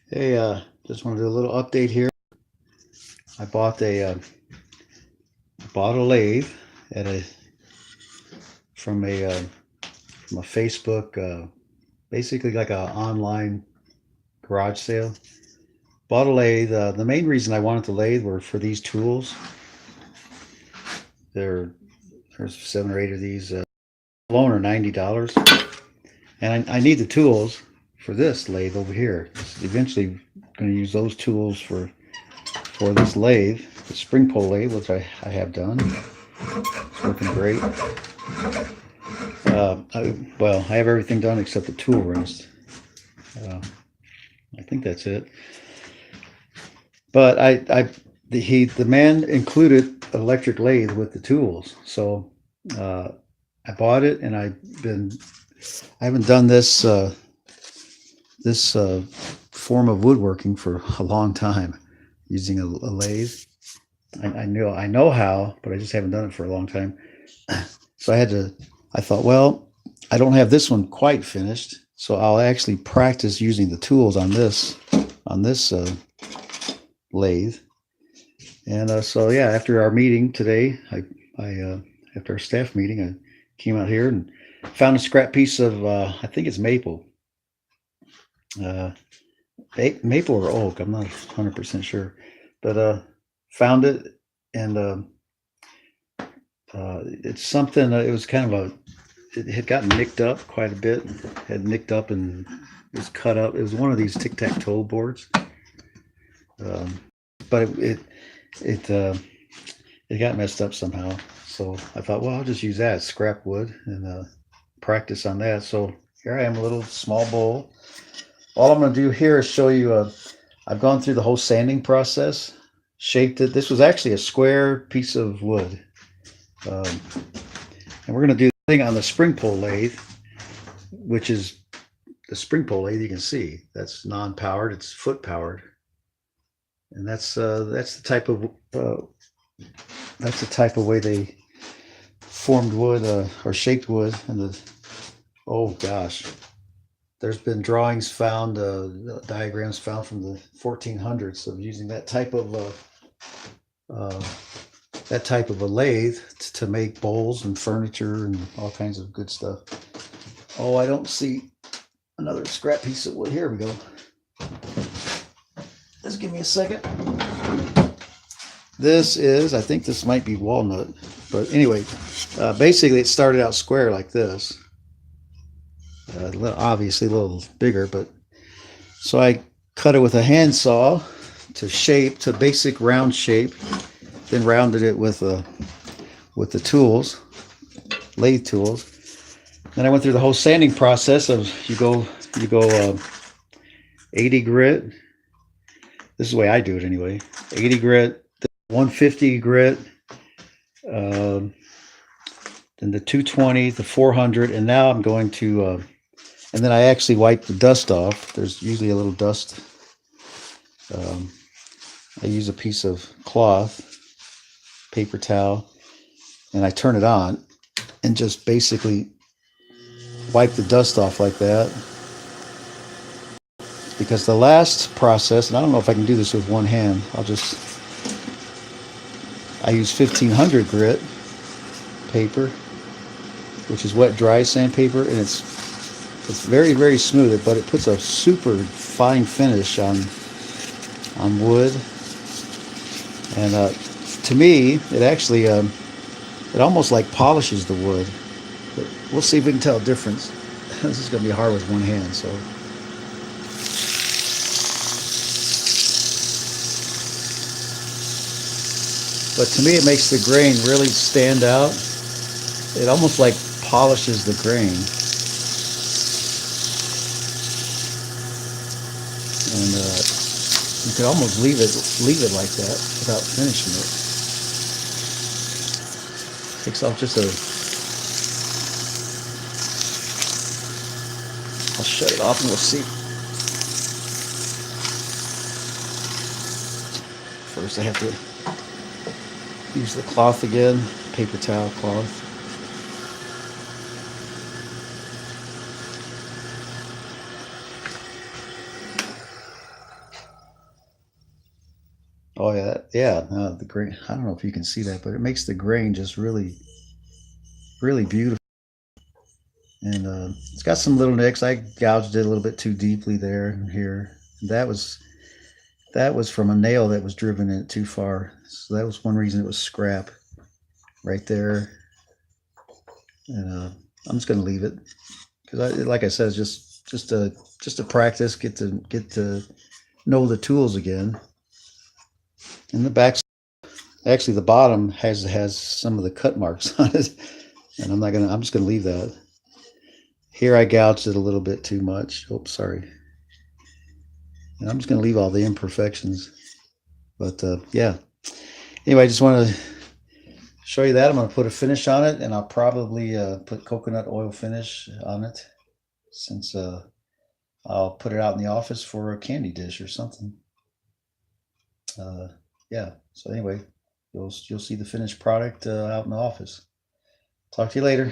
Hey, just want to do a little update here. I bought a lathe at a from a from a Facebook, basically like a online garage sale. Bought a lathe. The main reason I wanted the lathe were for these tools. There's 7 or 8 of these. Alone are $90, and I need the tools for this lathe over here. Eventually, going to use those tools for this lathe, the spring pull lathe, which I have done. It's working great. I have everything done except the tool rest. Uh, I think that's it. But the man included electric lathe with the tools, so uh, I bought it, and I haven't done this form of woodworking for a long time, using a lathe. I know how, but I just haven't done it for a long time. So I thought, well, I don't have this one quite finished, so I'll actually practice using the tools on this lathe. And so yeah, after our meeting today, after our staff meeting, I came out here and found a scrap piece of I think it's maple, uh, maple or oak. I'm not 100% sure, but found it, and it's something. It was kind of a. It had gotten nicked up quite a bit. Had nicked up and it was cut up. It was one of these tic tac toe boards, um, but it got messed up somehow. So I thought, well, I'll just use that scrap wood and practice on that. So here I am, a little small bowl. All I'm going to do here is show you. I've gone through the whole sanding process, shaped it. This was actually a square piece of wood, um, and we're going to do the thing on the spring pull lathe, which is the spring pull lathe. You can see that's non-powered; it's foot powered, and that's the type of way they formed wood, or shaped wood. And oh gosh, there's been drawings found, diagrams found from the 1400s of using uh, that type of a lathe to make bowls and furniture and all kinds of good stuff. Oh, I don't see another scrap piece of wood. Here we go. Just give me a second. I think this might be walnut, but anyway, basically it started out square like this. Obviously a little bigger, but so I cut it with a handsaw to basic round shape, then rounded it with the tools, lathe tools. Then I went through the whole sanding process of you go 80 grit. This is the way I do it anyway. 80 grit, 150 grit, then the 220, the 400, and now I'm going to, and then I actually wipe the dust off. There's usually a little dust. I use a piece of cloth, paper towel, and I turn it on and just basically wipe the dust off like that. Because the last process, and I don't know if I can do this with one hand, I use 1500 grit paper, which is wet dry sandpaper, and it's very, very smooth, but it puts a super fine finish on wood. And to me, it actually it almost like polishes the wood. But we'll see if we can tell a difference. This is going to be hard with one hand, so. But to me, it makes the grain really stand out. It almost like polishes the grain. And you could almost leave it like that without finishing it. Takes off just I'll shut it off and we'll see. First I have to use the cloth again, paper towel cloth. Oh yeah, yeah. No, the grain. I don't know if you can see that, but it makes the grain just really, really beautiful. And it's got some little nicks. I gouged it a little bit too deeply there and here. That was from a nail that was driven in it too far. So that was one reason it was scrap right there. And I'm just gonna leave it because, like I said, it's just to practice, get to know the tools again. And the back, actually, the bottom has some of the cut marks on it, and I'm just gonna leave that. Here I gouged it a little bit too much. Oops, sorry. And I'm just gonna leave all the imperfections. But yeah. Anyway, I just want to show you that. I'm going to put a finish on it, and I'll probably put coconut oil finish on it, since I'll put it out in the office for a candy dish or something. Yeah. So anyway, you'll see the finished product out in the office. Talk to you later.